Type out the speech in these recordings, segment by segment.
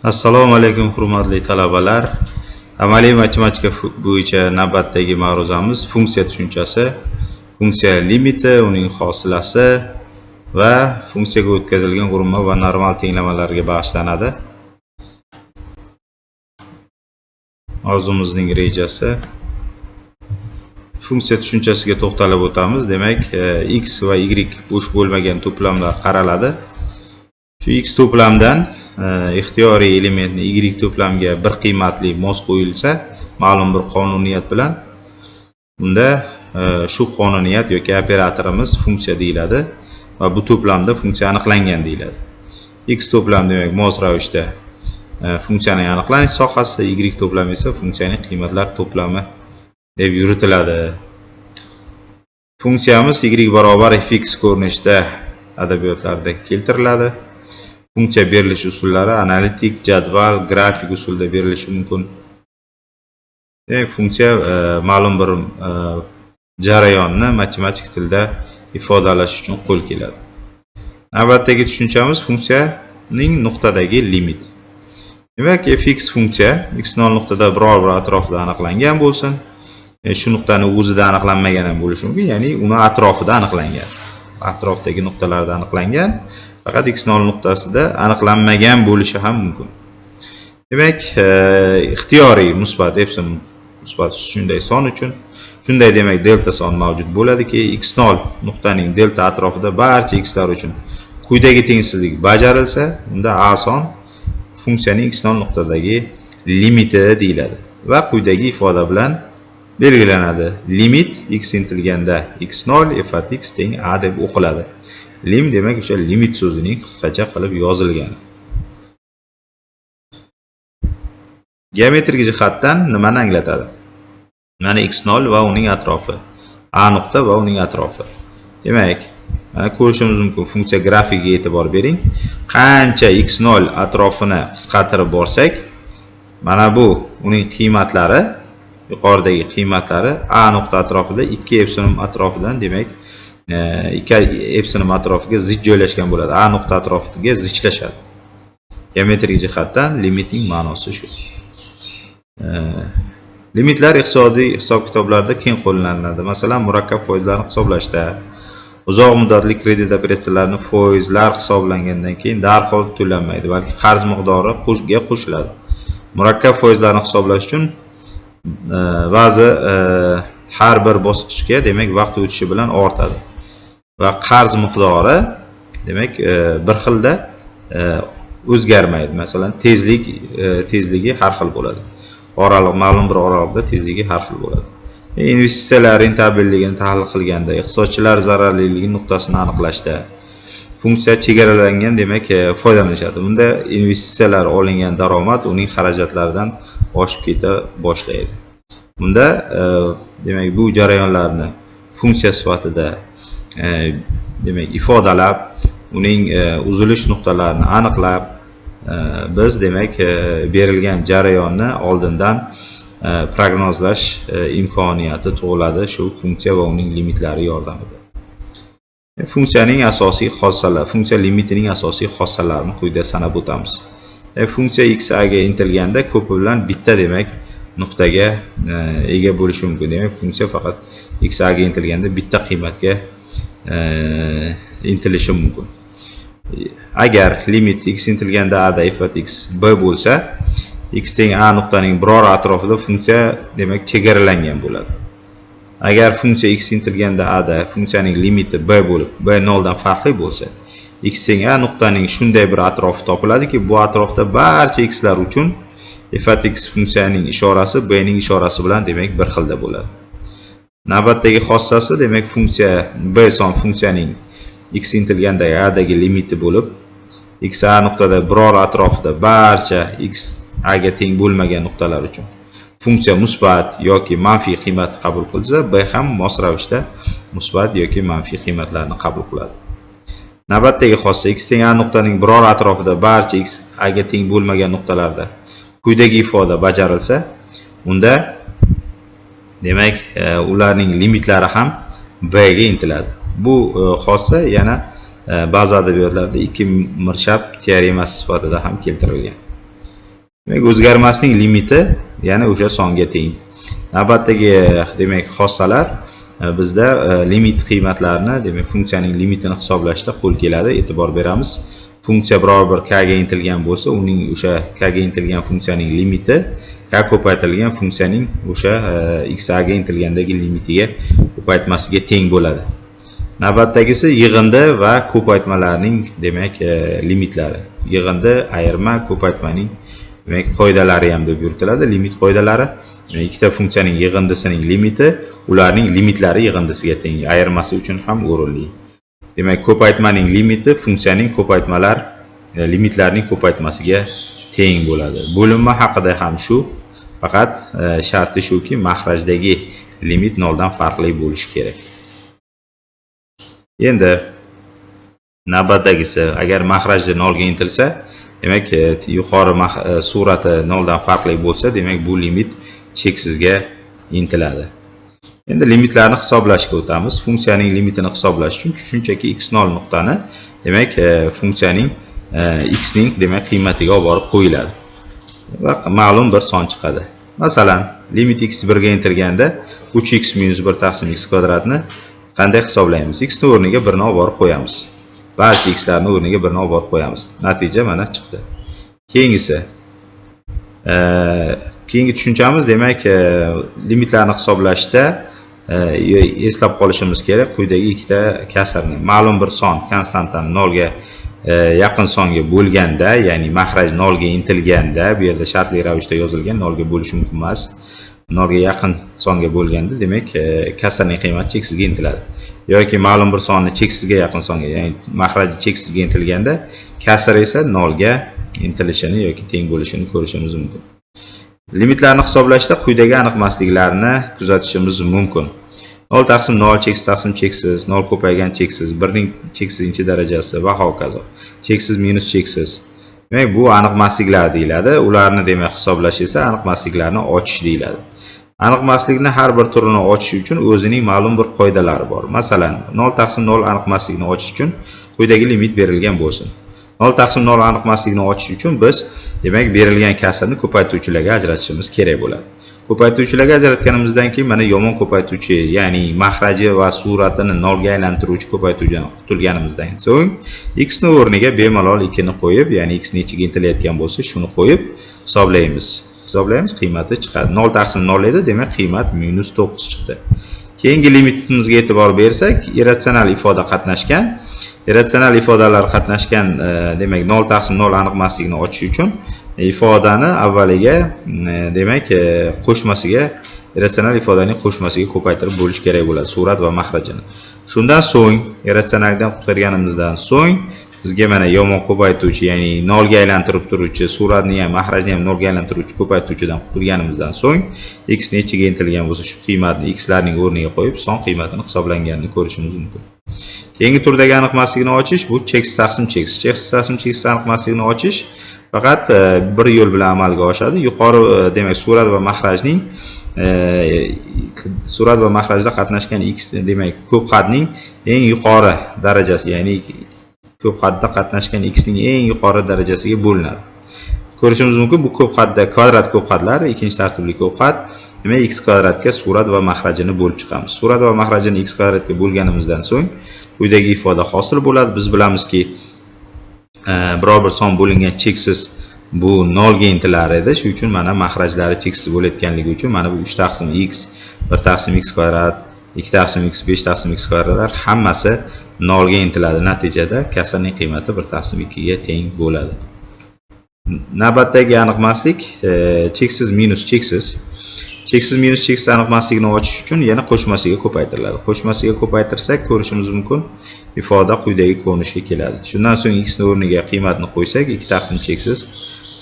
Assalomu alaykum hurmatli talabalar. Amaliy matematika bo'yicha navbatdagi ma'ruzamiz funksiya tushunchasi, funksiya limiti, uning hosilasi va funksiyaga o'tkazilgan qurilma va normal tenglamalarga bag'ishlanadi. Mavzumizning rejasi. Funksiya tushunchasiga to'xtalib o'tamiz. Demak, x va y bo'sh bo'lmagan to'plamlar qaraladi. Shu x to'plamdan ixtiyoriy elementni y to'plamga bir qiymatli mos qo'yilsa, ma'lum bir qonuniyat bilan, unda shu qonuniyat yoki operatorimiz funksiya deyiladi va bu to'plamda funksiya aniqlangan deyiladi. X to'plam demak mos ravishda funksiyaning aniqlanish sohasi, y to'plam esa funksiyaning qiymatlar to'plami deb yuritiladi. Funksiyamiz y barobar fx ko'rinishda adabiyotlarda keltiriladi. Funksiya berilish usullari analitik, jadval, grafik usulda berilishi mumkin. Funksiya ma'lum bir jarayonni matematik tilda ifodalash uchun qo'l keladi. Navbatdagi tushunchamiz funksiyaning nuqtadagi limit. Demak, fx funksiya x0 nuqtada biror bir atrofida aniqlangan bo'lsin. Shu nuqtani o'zida aniqlanmagan ham bo'lishi mumkin, ya'ni uni atrofida aniqlangan. Atrofdagi nuqtalarda aniqlangan, faqat x0 nuqtasida aniqlanmagan bo'lishi ham mumkin. Demak, ixtiyoriy musbat epsilon musbat shunday son uchun shunday demak delta son mavjud bo'ladiki, x0 nuqtaning delta atrofida barcha xlar uchun quyidagi tengsizlik bajarilsa, unda a son funksiyaning x0 nuqtadagi limiti deyiladi va quyidagi ifoda bilan belgilanadi. Limit x intilganda x0 f at x teng a deb o'qiladi. Lim demak o'sha limit so'zining qisqacha qilib yozilgani. Geometrik jihatdan nimani anglatadi? Mana x0 va uning atrofi, a nuqta va uning atrofi. Demak, mana ko'rishimiz mumkin, funksiya grafikiga e'tibor bering. Qancha x0 atrofini qisqartirib borsak, mana bu uning qiymatlari, yuqoridagi qiymatlari a nuqta atrofida 2 epsilon atrofidan, demak 2 epsilon atrofiga zich joylashgan bo'ladi. A nuqta atrofiga zichlashadi. Geometrik jihatdan limitning ma'nosi shu. Limitlar iqtisodiy hisob-kitoblarda keng qo'llaniladi. Masalan, murakkab foizlarni hisoblashda, uzoq muddatli kredit operatsiyalarini foizlar hisoblangandan keyin darhol to'lanmaydi, balki qarz miqdori qo'shiladi. Murakkab foizlarni hisoblash uchun ba'zi har bir bosqichga demak vaqt o'tishi bilan ortadi va qarz miqdori demak bir xilda o'zgarmaydi. Masalan, tezligi har xil bo'ladi. Ma'lum bir oraliqda tezligi har xil bo'ladi. Investitsiyalar rentabelligini tahlil qilganda, iqtisodchilar zararliligi nuqtasini aniqlashda funksiya chegaralangan demak foydalanishadi. Bunda investitsiyalar olingan daromad uning xarajatlaridan oshib keta boshlaydi. Bunda demak bu jarayonlarni funksiya sifatida demak ifodalab, uning uzilish nuqtalarini aniqlab, biz demak berilgan jarayonni oldindan prognozlash imkoniyati tug'iladi shu funksiya va uning limitlari yordamida. Funksiyaning asosiy xossalari, funksiya limitining asosiy xossalarini quyida sanab o'tamiz. Funksiya x a ga intilganda ko'pi bilan bitta demak nuqtaga ega bo'lishi mumkin. Demak, funksiya faqat x a ga intilganda bitta qiymatga intilishi mumkin. Agar limit x intilganda a da f at x b bo'lsa, x teng a nuqtaning biror atrofida funksiya demak chegaralangan bo'ladi. Agar funksiya x intilganda a da funksiyaning limiti b bo'lib, b 0 dan farqli bo'lsa, x teng a nuqtaning shunday bir atrofi topiladiki, bu atrofda barcha xlar uchun f at x funksiyaning ishorasi b ning ishorasi bilan demak bir xilda bo'ladi. Navbatdagi xossasi demak funksiya b son funksiyaning x intilganda a dagi limiti bo'lib, x a nuqtada biror atrofida barcha x a ga teng bo'lmagan nuqtalar uchun funksiya musbat yoki manfiy qiymat qabul qilsa, b ham mos ravishda musbat yoki manfiy qiymatlarni qabul qiladi. Navbatdagi xossa x teng a nuqtaning biror atrofida barcha x a ga teng bo'lmagan nuqtalarda quyidagi ifoda bajarilsa, unda demak ularning limitlari ham b ga intiladi. Bu xossa yana ba'zi adabiyotlarda ikki mirshab teoremasi sifatida ham keltirilgan. Demak, o'zgarmasning limiti yana o'sha songa teng. Navbatdagi demak xossalar bizda limit qiymatlarini, demak funksiyaning limitini hisoblashda qo'l keladi. E'tibor beramiz. Funksiya biror bir k ga intilgan bo'lsa, uning o'sha k ga intilgan funksiyaning limiti k ko'paytirilgan funksiyaning o'sha x a ga intilgandagi limitiga ko'paytmasiga teng bo'ladi. Navbatdagisi yig'indi va ko'paytmalarning demak limitlari. Yig'indi, ayirma, ko'paytmaning demak qoidalari ham deb yuritiladi. Limit qoidalari ikkita funksiyaning yig'indisining limiti ularning limitlari yig'indisiga teng. Ayirmasi uchun ham o'rinli. Demak, ko'paytmaning limiti funksiyaning ko'paytmalar limitlarining ko'paytmasiga teng bo'ladi. Bo'linma haqida ham shu, faqat sharti shuki maxrajdagi limit noldan farqli bo'lishi kerak. Endi navbatdagisi, agar maxrajda nolga intilsa, demak yuqori surati noldan farqli bo'lsa, demak bu limit cheksizga intiladi. Endi limitlarni hisoblashga o'tamiz. Funksiyaning limitini hisoblash uchun shunchaki x0 nuqtani demak funksiyaning x ning demak qiymatiga olib borib qo'yiladi va ma'lum bir son chiqadi. Masalan, limit x 1 ga intilganda 3x - 1 taqsim x kvadratni qanday hisoblaymiz? X ni o'rniga 1 ni olib borib qo'yamiz. Barcha x larni o'rniga 1 ni olib borib qo'yamiz. Natija mana chiqdi. Keyingi tushunchamiz demak limitlarni hisoblashda eslab qolishimiz kerak quyidagi ikkita kasrni. Ma'lum bir son konstantani 0 ga yaqin songa bo'lganda, ya'ni maxraj 0 ga intilganda, bu yerda shartli ravishda yozilgan, 0 ga bo'lishi mumkin emas. 0 ga yaqin songa bo'lganda, demak kasrning qiymati cheksizga intiladi. Yoki ma'lum bir sonni cheksizga yaqin songa, ya'ni maxraji cheksizga intilganda, kasr esa 0 ga intilishini yoki teng bo'lishini ko'rishimiz mumkin. Limitlarni hisoblashda quyidagi aniqmasliklarni kuzatishimiz mumkin. 0 taqsim 0 cheksiz taqsim cheksiz, 0 ko'paygan cheksiz, 1 ning cheksizinchi darajasi va hokazo. Cheksiz minus cheksiz. Demak, bu aniqmasliklar deyiladi. Ularni demak hisoblash esa aniqmasliklarni ochish deyiladi. Aniqmaslikni har bir turini ochish uchun o'zining ma'lum bir qoidalari bor. Masalan, 0 taqsim 0 aniqmaslikni ochish uchun quyidagi limit berilgan bo'lsin. 0 taqsim 0 aniqmaslikni ochish uchun biz demak berilgan kasrni ko'paytuvchilarga ajratishimiz kerak bo'ladi. Ko'paytuvchilarga ajratganimizdan keyin mana yomon ko'paytuvchi, ya'ni maxraji va suratini 0 ga aylantiruvchi ko'paytuvchidan qutulganimizdan so'ng x ni o'rniga bemalol 2 ni qo'yib, ya'ni x nechiga intilayotgan bo'lsa, shuni qo'yib hisoblaymiz. Qiymati chiqadi. 0 taqsim 0 edi, demak qiymat -9 chiqdi. Keyingi limitimizga e'tibor bersak, irratsional ifoda qatnashgan. Irratsional ifodalar qatnashgan, demak 0 taqsim 0 aniqmasligini ochish uchun ifodani avvaliga demak qo'shmasiga, irratsional ifodaning qo'shmasiga ko'paytirib bo'lish kerak bo'ladi, surat va maxrajini. Shundan so'ng irratsionaldan qutqarganimizdan so'ng bizga mana yomon ko'paytuvchi, ya'ni 0 ga aylantirib turuvchi, suratni ham maxrajni ham 0 ga aylantiruvchi ko'paytuvchidan qutulganimizdan so'ng x nechiga intilgan bo'lsa, shu qiymatni x larning o'rniga qo'yib son qiymatini hisoblanganini ko'rishimiz mumkin. Keyingi turdagi aniqmaslikni ochish bu cheksiz taqsim cheksiz. Cheksiz taqsim cheksiz aniqmaslikni ochish faqat bir yo'l bilan amalga oshadi. Yuqori demak surat va maxrajning surat va maxrajda qatnashgan x demak ko'p qadning eng yuqori darajasi, ya'ni ko'p qadda qatnashgan x ning eng yuqori darajasiga bo'linadi. Ko'rishimiz mumkin, bu ko'p qadda kvadrat ko'p qadlar, ikkinchi tartibli ko'p qad, demak x kvadratga surat va maxrajini bo'lib chiqamiz. Surat va maxrajini x kvadratga bo'lganimizdan so'ng quyidagi ifoda hosil bo'ladi. Biz bilamizki, biror bir son bo'lingan cheksiz bu 0 ga intilar edi. Shuning uchun mana maxrajlari cheksiz bo'layotganligi uchun mana bu 3 taqsim x, 1 taqsim x kvadrat, 2 taqsim x, 5 taqsim x kvadratlar hammasi 0 ga intiladi. Natijada kasrning qiymati 1 taqsim 2 ga teng bo'ladi. Navbatdagi aniqmaslik cheksiz minus cheksiz. Cheksiz minus cheksiz aniqmasligini ochish uchun yana qo'shmasiga ko'paytiriladi. Qo'shmasiga ko'paytirsak ko'rishimiz mumkin, ifoda quyidagi ko'rinishga keladi. Shundan so'ng x ni o'rniga qiymatni qo'ysak, 2 taqsim cheksiz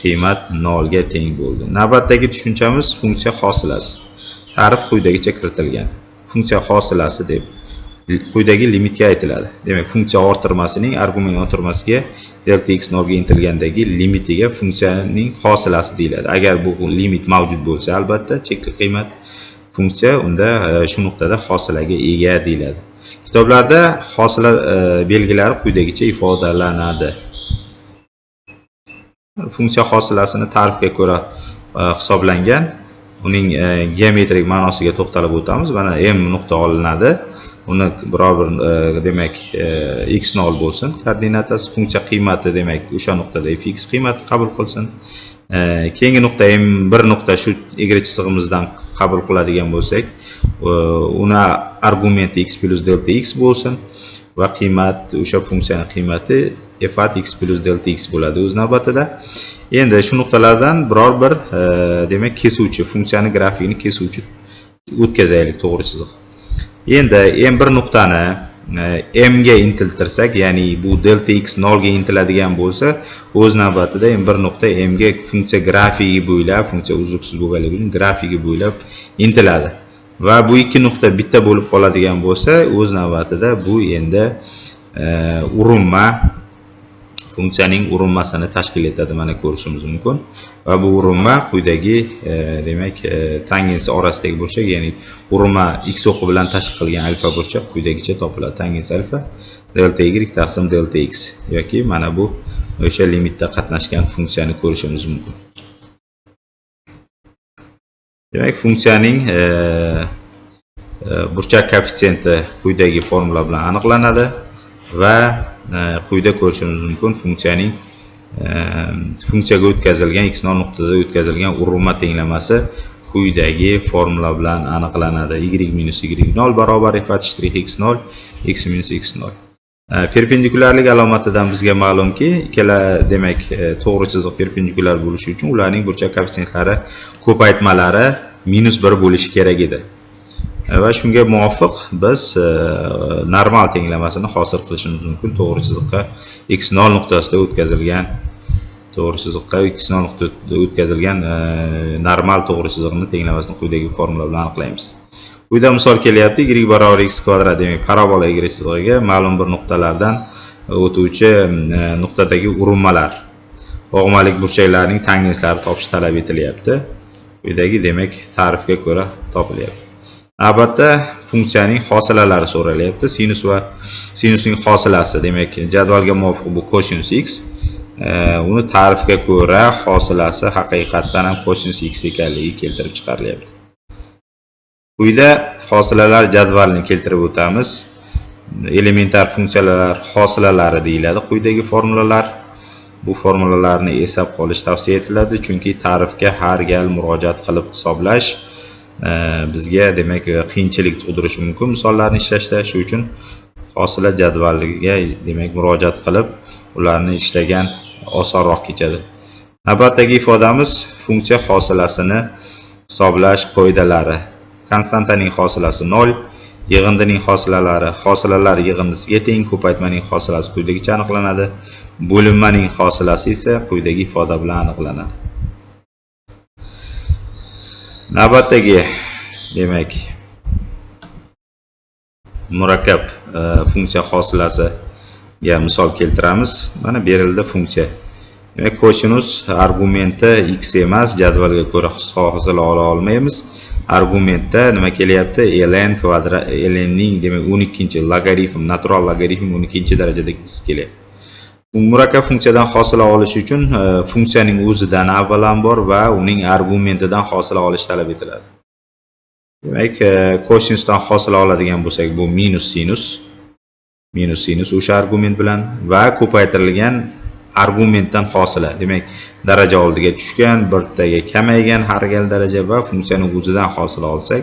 qiymat 0 ga teng bo'ldi. Navbatdagi tushunchamiz funksiya hosilasi. Ta'rif quyidagicha kiritilgan. Funksiya hosilasi deb quyidagi limitga aytiladi. Demak, funksiya orttirmasining argument orttirmasiga delta x 0 ga intilgandagi limitiga funksiyaning hosilasi deyiladi. Agar bu limit mavjud bo'lsa, albatta chekli qiymat funksiya unda shu nuqtada hosilaga ega deyiladi. Kitoblarda hosila belgilari quyidagicha ifodalanadi. funksiya hosilasini ta'rifga ko'ra hisoblangan. Uning geometrik ma'nosiga to'xtalib o'tamiz. Mana m nuqta olinadi. Uni biror bir demak x0 bo'lsin. Koordinatasi funksiya qiymati demak o'sha nuqtada fx qiymati qabul qilsin. Keyingi nuqta m1 nuqta shu y chizig'imizdan qabul qiladigan bo'lsak, uni argumenti x plus delta x bo'lsin va qiymat o'sha funksiyaning qiymati f at x plus delta x bo'ladi o'z navbatida. Endi shu nuqtalardan biror bir demak kesuvchi funksiyani grafikini kesuvchi o'tkazaylik to'g'ri chiziq. Endi m1 nuqtani m ga intiltirsak, ya'ni bu delta x 0 ga intiladigan bo'lsa, o'z navbatida m1 nuqta m ga funksiya grafigi bo'ylab, funksiya uzluksiz bo'lganligi uchun grafigi bo'ylab intiladi. Va bu ikki nuqta bitta bo'lib qoladigan bo'lsa, o'z navbatida bu endi urinma funksiyaning urinmasini tashkil etadi, mana ko'rishimiz mumkin. Va bu urinma quyidagi demak tangens orasidagi burchak, ya'ni urinma x o'qi bilan tashkil qilgan alfa burchak quyidagicha topiladi. Tangens alfa delta y taqsim delta x yoki mana bu o'sha limitda qatnashgan funksiyani ko'rishimiz mumkin. Demak, funksiyaning burchak koeffitsiyenti quyidagi formula bilan aniqlanadi va quyida ko'rishimiz mumkin funksiyaning funksiyaga o'tkazilgan x0 nuqtada o'tkazilgan urinma tenglamasi quyidagi formula bilan aniqlanadi. Y minus y0 barobar f at strix x0 x minus x0. Perpendikularlik alomatidan bizga ma'lumki, ikkala demak to'g'ri chiziq perpendikular bo'lishi uchun ularning burchak koeffitsentlari ko'paytmalari -1 bo'lishi kerak edi. Va shunga muvofiq biz normal tenglamasini hosil qilishimiz mumkin. To'g'ri chiziqqa x0 nuqtasida o'tkazilgan normal to'g'ri chiziqning tenglamasini quyidagi formula bilan aniqlaymiz. Quyida misol kelyapti. Y barobar x kvadrat demak parabola y chizig'iga ma'lum bir nuqtalardan o'tuvchi nuqtadagi urinmalar, o'g'malik burchaklarning tangenslarini topish talab etilyapti. Quyidagi demak ta'rifga ko'ra topilyapti. Albatta funksiyaning hosilalari so'ralyapti. Sinus va sinusning hosilasi demak jadvalga muvofiq bu cosinus x. Uni ta'rifga ko'ra hosilasi haqiqatdan ham cosinus x ekanligi keltirib chiqarilyapti. Quyida hosilalar jadvalini keltirib o'tamiz. Elementar funksiyalar hosilalari deyiladi. Quyidagi formulalar, bu formulalarni eslab qolish tavsiya etiladi, chunki ta'rifga har gal murojaat qilib hisoblash bizga demak qiyinchilik tug'dirishi mumkin misollarni ishlashda. Shuning uchun hosila jadvaliga demak murojaat qilib ularni ishlagan osonroq kechadi. Navbatdagi ifodamiz funksiya hosilasini hisoblash qoidalari. Konstantaning hosilasi 0, yig'indining hosilalari hosilalar yig'indisiga teng, ko'paytmaning hosilasi quyidagicha aniqlanadi. Bo'linmaning hosilasi esa quyidagi ifoda bilan aniqlanadi. Navbatdagi demak murakkab funksiya hosilasiga misol keltiramiz. Mana berildi funksiya. Demak kosinus argumenti x emas, jadvalga ko'ra hosil ola olmaymiz. Argumentda nima kelyapti? ln kvadrat, lnning demak 12-chi logaritm, natural logaritm 12-chi darajada kelyapti. Bu murakkab funksiyadan hosila olish uchun funksiyaning o'zidan avvalambor va uning argumentidan hosila olish talab etiladi. Demak, kosinusdan hosila oladigan bo'lsak, bu minus sinus o'sha argument bilan va ko'paytirilgan argumentdan hosila. Demak, daraja oldiga tushgan, birtaga kamaygan har gal daraja va funksiyaning o'zidan hosila olsak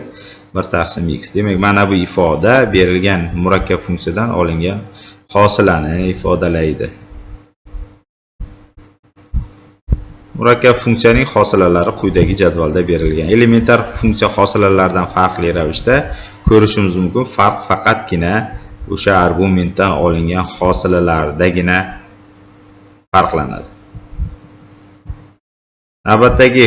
1/x. Demak, mana bu ifoda berilgan murakkab funksiyadan olingan hosilani ifodalaydi. Murakkab funksiyaning hosilalari quyidagi jadvalda berilgan. Elementar funksiya hosilalaridan farqli ravishda ko'rishimiz mumkin. Farq faqatgina o'sha argumentdan olingan hosilalardagina farqlanadi. Navbatdagi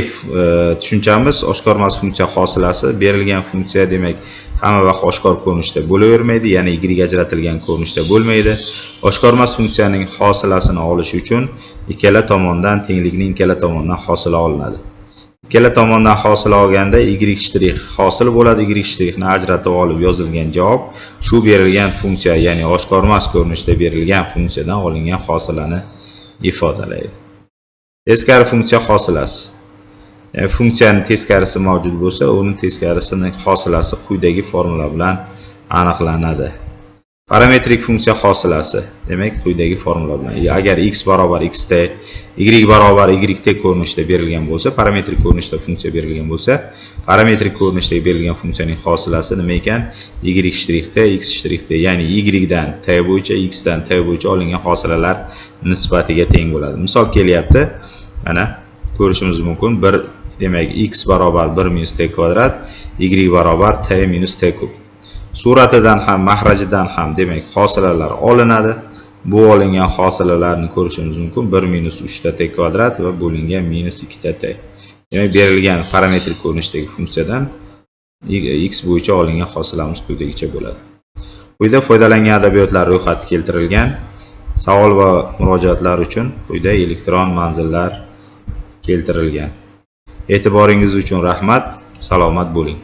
tushunchamiz oshkormas funksiya hosilasi. Berilgan funksiya demak hamma vaqt oshkor ko'rinishda bo'lavermaydi, ya'ni y ajratilgan ko'rinishda bo'lmaydi. Oshkormas funksiyaning hosilasini olish uchun ikkala tomondan tenglikning ikkala tomonidan hosila olinadi. Ikkala tomondan hosila olganda y' hosil bo'ladi. Y' ni ajratib olib yozilgan javob shu berilgan funksiya, ya'ni oshkormas ko'rinishda berilgan funksiyadan olingan hosilani ifodalaydi. Teskari funksiya hosilasi. Ya'ni funksiyaning teskarisi mavjud bo'lsa, uning teskarisining hosilasi quyidagi formula bilan aniqlanadi. Parametrik funksiya hosilasi, demak quyidagi formula bilan. Agar x barobar xt, y barobar yt ko'rinishida berilgan bo'lsa, parametrik ko'rinishda funksiya berilgan bo'lsa, parametrik ko'rinishdagi berilgan funksiyaning hosilasi nima ekan? y shtrix t, x shtrix t, ya'ni y dan t bo'yicha, x dan t bo'yicha olingan hosilalar nisbatiga teng bo'ladi. Misol kelyapti. Mana ko'rishimiz mumkin. Demak, x barobar 1 minus t kvadrat, y barobar t minus t kub. Suratidan ham, mahrajidan ham demak hosilalar olinadi. Bu olingan hosilalarni ko'rishimiz mumkin. 1 minus 3 ta t kvadrat va bo'lingan minus 2 ta t. Demak, berilgan parametrik ko'rinishdagi funksiyadan x bo'yicha olingan hosilamiz quyidagicha bo'ladi. Quyida foydalangan adabiyotlar ro'yxati keltirilgan. Savol va murojaatlar uchun quyida elektron manzillar keltirilgan. E'tiboringiz uchun rahmat. Salomat bo'ling.